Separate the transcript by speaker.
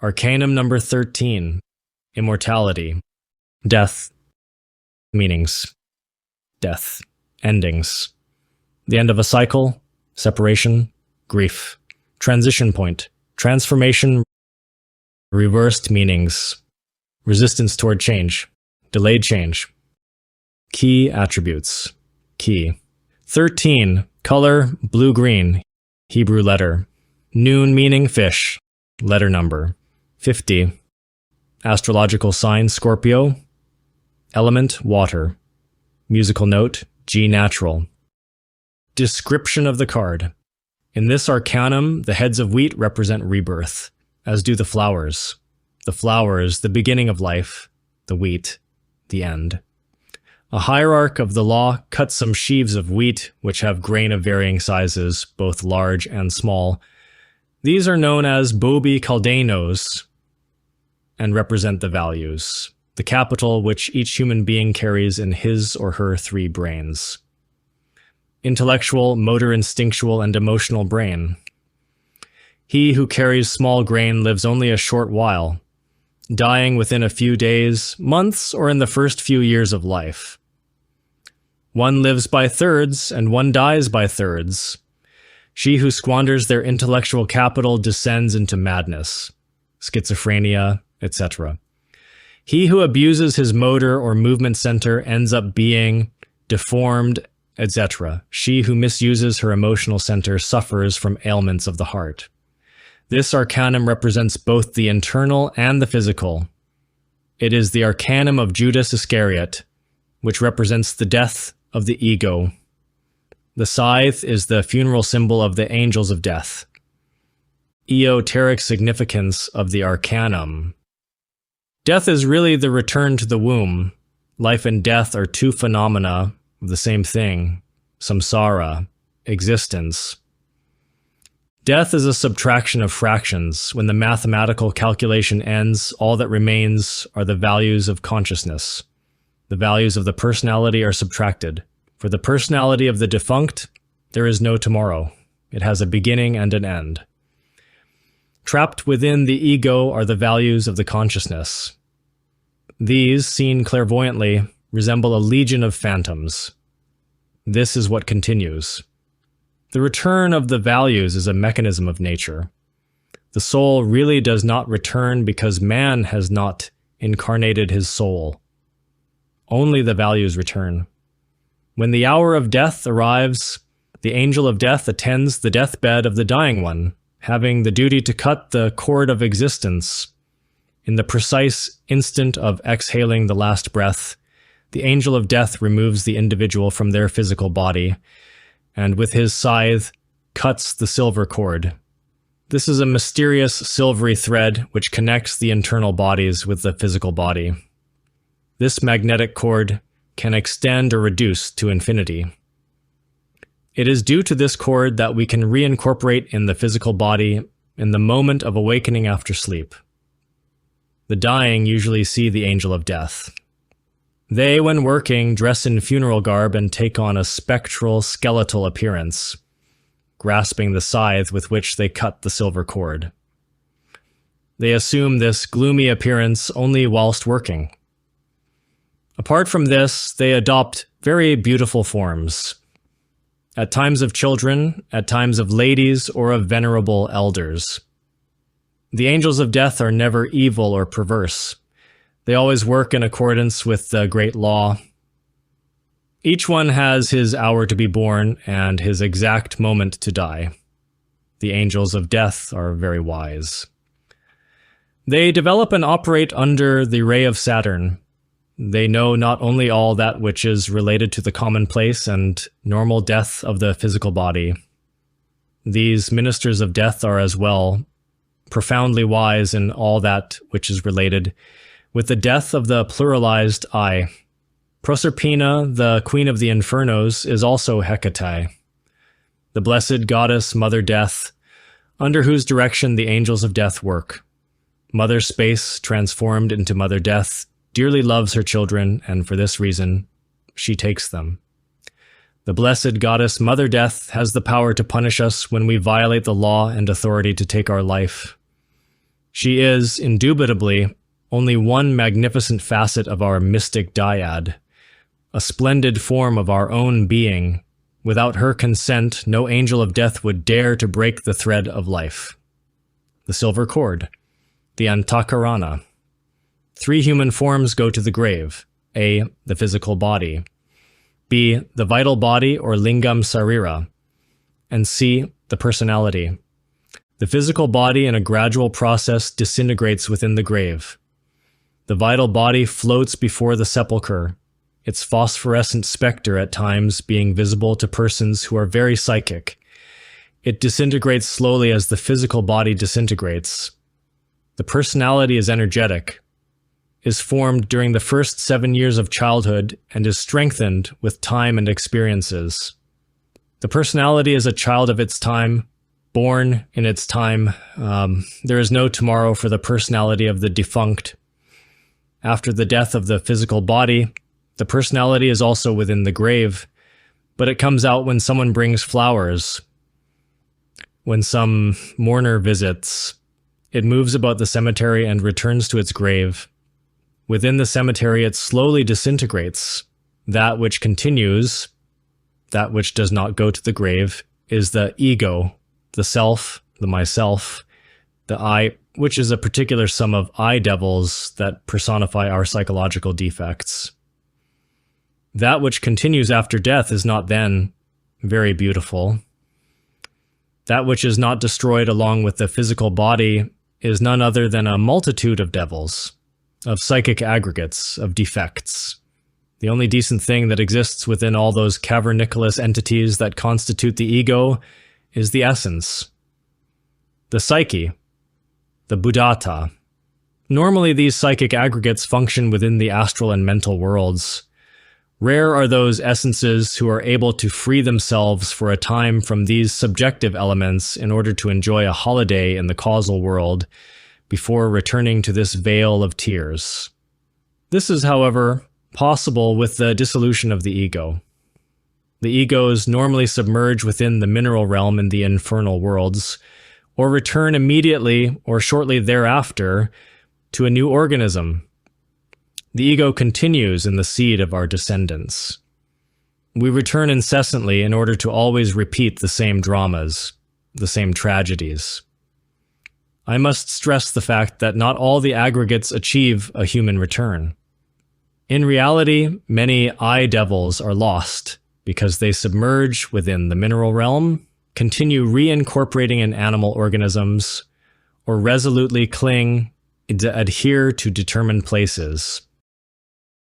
Speaker 1: Arcanum number 13, Immortality. Death. Meanings. Death. Endings. The end of a cycle. Separation. Grief. Transition point. Transformation. Reversed meanings. Resistance toward change. Delayed change. Key attributes. Key. 13. Color, blue-green. Hebrew letter. Noon meaning fish. Letter number. 50. Astrological sign, Scorpio. Element, water. Musical note, G natural. Description of the card. In this arcanum, the heads of wheat represent rebirth, as do the flowers. The flowers, the beginning of life. The wheat, the end. A hierarch of the law cuts some sheaves of wheat, which have grain of varying sizes, both large and small. These are known as bobi caldenos and represent the values, the capital which each human being carries in his or her 3 brains. Intellectual, motor, instinctual, and emotional brain. He who carries small grain lives only a short while, dying within a few days, months, or in the first few years of life. One lives by thirds, and one dies by thirds. She who squanders their intellectual capital descends into madness, schizophrenia, etc. He who abuses his motor or movement center ends up being deformed, etc. She who misuses her emotional center suffers from ailments of the heart. This arcanum represents both the internal and the physical. It is the arcanum of Judas Iscariot, which represents the death of the ego. The scythe is the funeral symbol of the angels of death. Esoteric significance of the arcanum. Death is really the return to the womb. Life and death are 2 phenomena of the same thing, samsara, existence. Death is a subtraction of fractions. When the mathematical calculation ends, all that remains are the values of consciousness. The values of the personality are subtracted. For the personality of the defunct, there is no tomorrow. It has a beginning and an end. Trapped within the ego are the values of the consciousness. These, seen clairvoyantly, resemble a legion of phantoms. This is what continues. The return of the values is a mechanism of nature. The soul really does not return because man has not incarnated his soul. Only the values return. When the hour of death arrives, the angel of death attends the deathbed of the dying one, having the duty to cut the cord of existence. In the precise instant of exhaling the last breath, the angel of death removes the individual from their physical body, and with his scythe, cuts the silver cord. This is a mysterious silvery thread which connects the internal bodies with the physical body. This magnetic cord can extend or reduce to infinity. It is due to this cord that we can reincorporate in the physical body in the moment of awakening after sleep. The dying usually see the angel of death. They, when working, dress in funeral garb and take on a spectral, skeletal appearance, grasping the scythe with which they cut the silver cord. They assume this gloomy appearance only whilst working. Apart from this, they adopt very beautiful forms. At times of children, at times of ladies, or of venerable elders. The angels of death are never evil or perverse. They always work in accordance with the great law. Each one has his hour to be born and his exact moment to die. The angels of death are very wise. They develop and operate under the ray of Saturn. They know not only all that which is related to the commonplace and normal death of the physical body. These ministers of death are as well profoundly wise in all that which is related with the death of the pluralized I. Proserpina, the queen of the infernos, is also Hecate, the blessed goddess Mother Death, under whose direction the angels of death work. Mother Space, transformed into Mother Death, dearly loves her children, and for this reason, she takes them. The blessed goddess Mother Death has the power to punish us when we violate the law and authority to take our life. She is, indubitably, only one magnificent facet of our mystic dyad, a splendid form of our own being. Without her consent, no angel of death would dare to break the thread of life. The silver cord, the Antakarana. 3 human forms go to the grave. A, the physical body. B, the vital body or lingam sarira. And C, the personality. The physical body in a gradual process disintegrates within the grave. The vital body floats before the sepulchre, its phosphorescent specter at times being visible to persons who are very psychic. It disintegrates slowly as the physical body disintegrates. The personality is energetic, is formed during the first 7 years of childhood, and is strengthened with time and experiences. The personality is a child of its time, born in its time. There is no tomorrow for the personality of the defunct. After the death of the physical body, the personality is also within the grave, but it comes out when someone brings flowers, when some mourner visits. It moves about the cemetery and returns to its grave. Within the cemetery, it slowly disintegrates. That which continues, that which does not go to the grave, is the ego, the self, the myself, the I, which is a particular sum of I devils that personify our psychological defects. That which continues after death is not then very beautiful. That which is not destroyed along with the physical body is none other than a multitude of devils, of psychic aggregates, of defects. The only decent thing that exists within all those caverniculous entities that constitute the ego is the essence, the psyche, the buddhata. Normally, these psychic aggregates function within the astral and mental worlds. Rare are those essences who are able to free themselves for a time from these subjective elements in order to enjoy a holiday in the causal world before returning to this vale of tears. This is, however, possible with the dissolution of the ego. The egos normally submerge within the mineral realm in the infernal worlds, or return immediately or shortly thereafter to a new organism. The ego continues in the seed of our descendants. We return incessantly in order to always repeat the same dramas, the same tragedies. I must stress the fact that not all the aggregates achieve a human return. In reality, many I devils are lost because they submerge within the mineral realm, continue reincorporating in animal organisms, or resolutely cling to adhere to determined places.